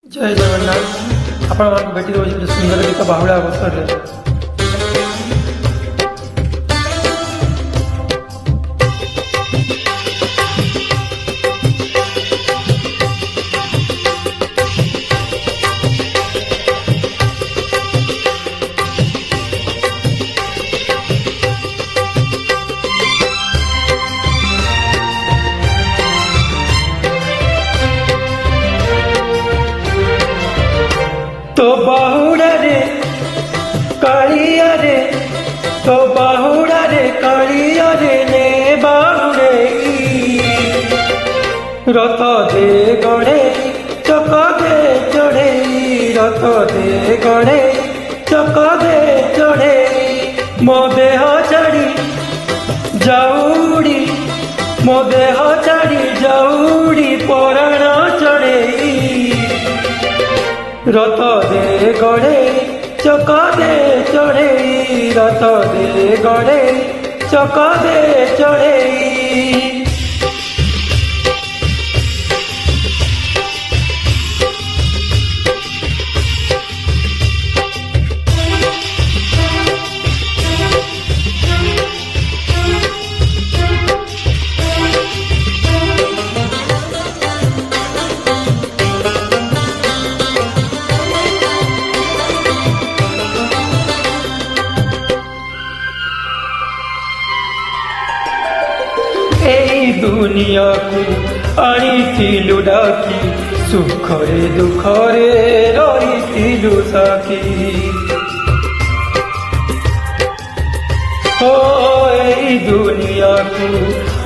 जय जगन्नाथ आपण भेटी रोज सुंदर गीत बाहुड़ा अवसर तो बाहुड़ा रे कालिया रे तो बाहुड़ा रे कालिया रे ने बाहुड़े रथ दे गणे चक दे चढ़े रथ दे गणे चक दे चढ़े मो देह चढ़ी जाऊड़ी मो देह चढ़ी जाऊड़ी पराण चढ़े रथ दे गड़े चक दे चढ़े रथ दे गड़े चक दे चढ़े दुनिया को आनीथिलु डाकी सुखरे दुखरे रहीथिलु साकी हो एई दुनिया को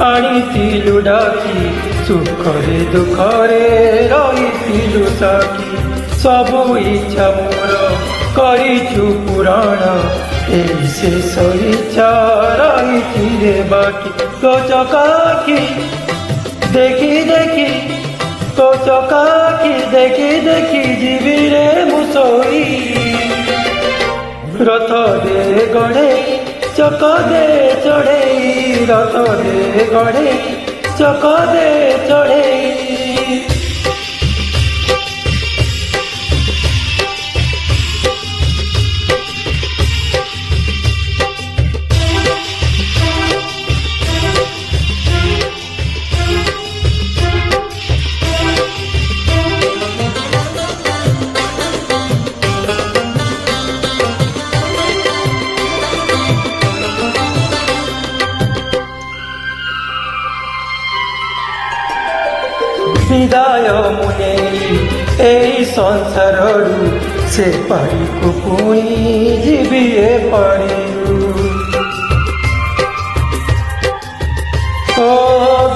आनीथिलु डाकी सुखरे दुखरे रहीथिलु साकी सबु इच्छा मोर करिछु पुराण एई शेष इच्छा रही रे बाकी तो चकाकी देखी देखी तो चकाकी देखी देखी जीवी रे मुसोई रथ दे गड़े चक दे चढ़े रथ दे गड़े चक दे चढ़े विदाय मुने एई संसाररू से पारी को पुणी जीवी ए पारी ओ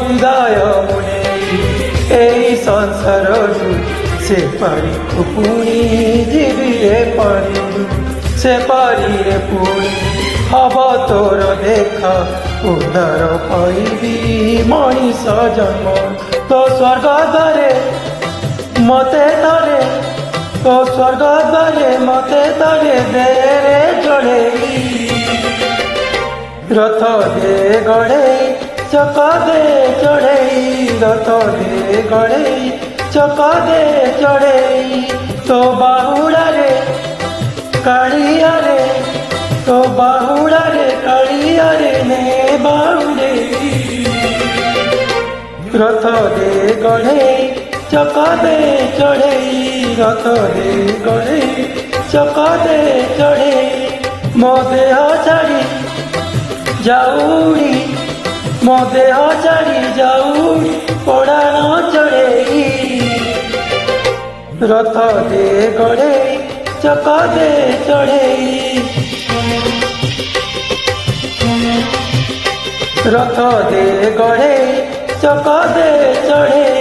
विदाय मुने एई संसाररू से पारी को पुणी जीवी ए पारी से पारी रे पुणी हब तोर देखा उदार पाइबी मनीष जन्म तो स्वर्ग द्वारे मते तारे तो स्वर्ग द्वारे मते तारे देरे चढ़े रथ दे गड़े चक दे चढ़े रथ दे गड़े चक दे चढ़े तो बाहुड़ा रे कालिया रे तो बाहुड़ा रे कालिया रे ने बाहुड़े रथ दे गड़े चक दे चढ़े रथ दे गड़े चक दे चढ़े मो देह चढ़ी जाऊड़ी मो देह चढ़ी जाऊड़ी पड़ाण चढ़े रथ दे गड़े चक दे चढ़े रथ दे गड़े चक दे चढ़े